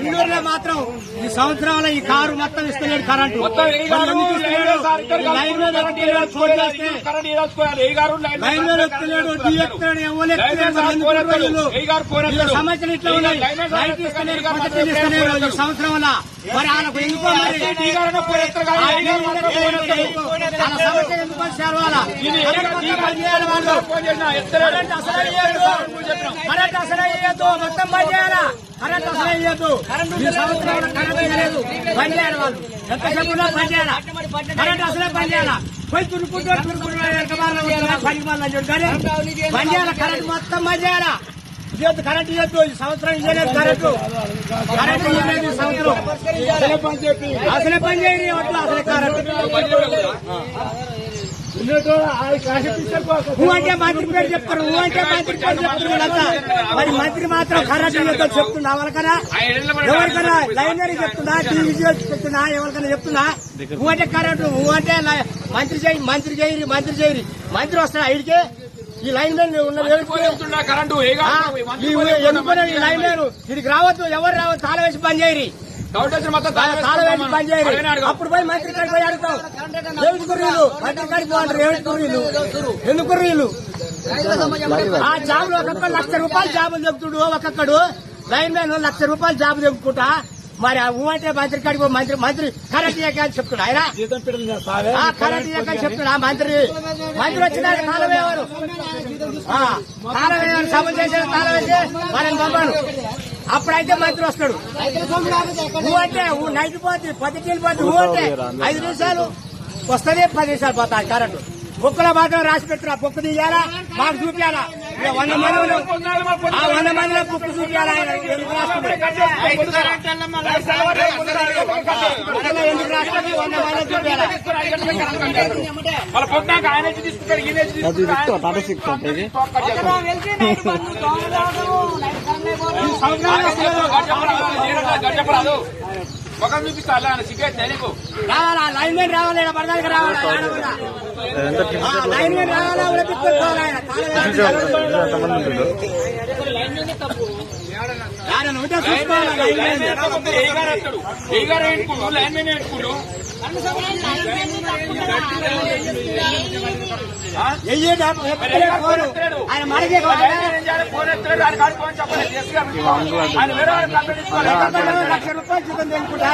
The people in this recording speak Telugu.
ఇండోర్లో మాత్రం ఈ సంవత్సరంలో ఈ కారు మొత్తం ఇస్తలేడు కరెంటు లైన్ మీద సమస్యలు ఇట్లా ఉన్నాయి. లైట్ ఇస్తలేరు, పద్ధతులు ఇస్తలేరు ఈ సంవత్సరం వల్ల. మరి వాళ్ళకు ఎందుకో మరి సమస్య ఎందుకో చేరవాలా కరెంట్ అసలు అయ్యద్దు, మొత్తం బంద్ చేయాలా. కరెంట్ అసలు అయ్యద్దు. ఈ సంవత్సరంలో కరెంట్ ఇవ్వలేదు, బంద్ చేయాలి. వాళ్ళు ఎంతసేపు బంద్ చేయాలా. కరెంట్ అసలే బంద్ చేయాలా. పోయి తురుకుంటూ బంద్ చేయాలా. కరెంట్ మొత్తం బంద్ చేయాలా. ఇవ్వద్దు, కరెంట్ ఇవ్వద్దు. ఈ సంవత్సరం ఇవ్వలేదు కరెంటు. కరెంట్ ఇవ్వలేదు ఈ సంవత్సరం. అసలే పని చేయని అసలే కరెంట్. అంటే మంత్రి పేరు చెప్తారు, అంటే మంత్రి పేరు చెప్తున్నా. మరి మంత్రి మాత్రం కరెంట్ ఇవ్వద్దు చెప్తున్నా. ఎవరికైనా ఎవరికైనా లైనరీ చెప్తున్నా, టీవీ చెప్తున్నా, ఎవరికైనా చెప్తున్నా. అంటే కరెంటు అంటే మంత్రి చేయి, మంత్రి చేయరి, మంత్రి చేయరి. మంత్రి వస్తాడు ఐడికి. ఈ లైన్ మ్యాన్ కరెంటు ఈ లైన్ మ్యాన్ ఇది రావద్దు, ఎవరు రావద్దు. తాళ వేసి పని చేయరి, తాళ వేసి పని చేయరి. అప్పుడు పోయి మంత్రి కాడికి పోయి అడుగుతాం. ఏమిటికుర్రీలు మంత్రి కాడికి పోంటారు. ఏమిటికుర్రీలు ఎందుకుర్రీలు ఆ జాబులు ఒక్కొక్క ₹1,00,000 జాబులు చెప్తుడు. ఒక్కొక్కడు లైన్ మ్యాన్ ₹1,00,000 జాబు చెప్పుకుంటా. మరి అంటే మంత్రి కాడికి మంత్రి మంత్రి కరెంట్ ఇయ్యకని చెప్తున్నా. ఆయన కరెంట్ ఇయ్యకని చెప్తున్నా. మంత్రి వచ్చిన తాళవేవారు సభ చేసే తాళ వేసి వాళ్ళని పంపాను. అప్పుడైతే మంత్రి వస్తాడు. అంటే నైట్ పోతుంది, పొద్దుకెళ్ళి పోతుంది. అంటే 5 నిమిషాలు వస్తుంది, 10 నిమిషాలు పోతాయి కరెంటు. బుక్కుల మాత్రం రాసి పెట్టినా. బుక్ తీయాలా, మాకు చూపించాలా. 100 మందిలో 100 మందిలో బుక్ చూపించాలా. ఆయన ఎందుకు రాస్తుంది? 100 మంది చూపించాలా. ముఖం చూపిస్తా రావాలా. లైన్ మీద రావాలి, పడదానికి రావాలా. లైన్ మీద రావాలా. ఆయన మడిగే ₹1,00,000 జీతం తెలుపుకుంటా.